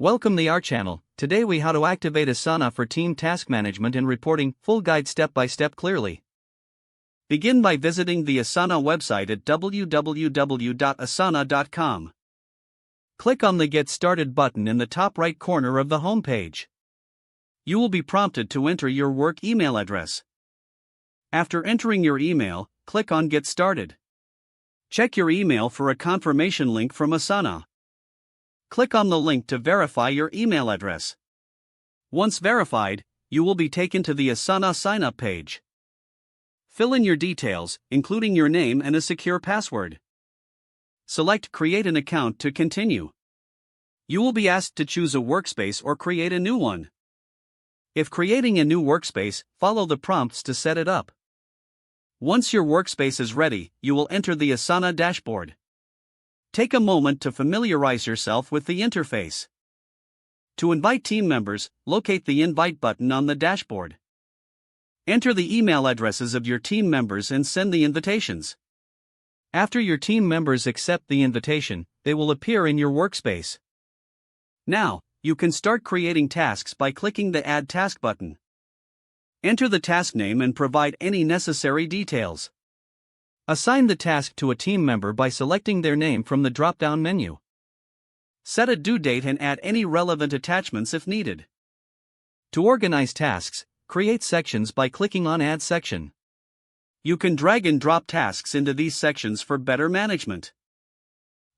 Welcome to our channel. Today we how to activate Asana for team task management and reporting, full guide step by step clearly. Begin by visiting the Asana website at www.asana.com. Click on the Get Started button in the top right corner of the home page. You will be prompted to enter your work email address. After entering your email, click on Get Started. Check your email for a confirmation link from Asana. Click on the link to verify your email address. Once verified, you will be taken to the Asana sign-up page. Fill in your details, including your name and a secure password. Select Create an account to continue. You will be asked to choose a workspace or create a new one. If creating a new workspace, follow the prompts to set it up. Once your workspace is ready, you will enter the Asana dashboard. Take a moment to familiarize yourself with the interface. To invite team members, locate the Invite button on the dashboard. Enter the email addresses of your team members and send the invitations. After your team members accept the invitation, they will appear in your workspace. Now, you can start creating tasks by clicking the Add Task button. Enter the task name and provide any necessary details. Assign the task to a team member by selecting their name from the drop-down menu. Set a due date and add any relevant attachments if needed. To organize tasks, create sections by clicking on Add Section. You can drag and drop tasks into these sections for better management.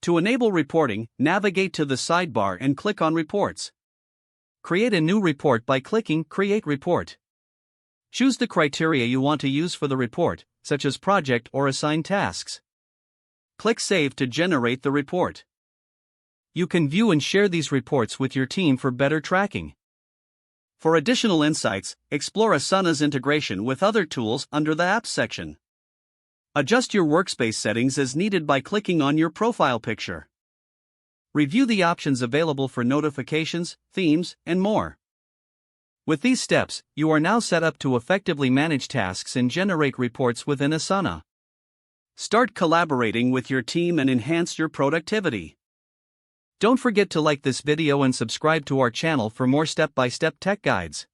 To enable reporting, navigate to the sidebar and click on Reports. Create a new report by clicking Create Report. Choose the criteria you want to use for the report, such as project or assigned tasks. Click Save to generate the report. You can view and share these reports with your team for better tracking. For additional insights, explore Asana's integration with other tools under the Apps section. Adjust your workspace settings as needed by clicking on your profile picture. Review the options available for notifications, themes, and more. With these steps, you are now set up to effectively manage tasks and generate reports within Asana. Start collaborating with your team and enhance your productivity. Don't forget to like this video and subscribe to our channel for more step-by-step tech guides.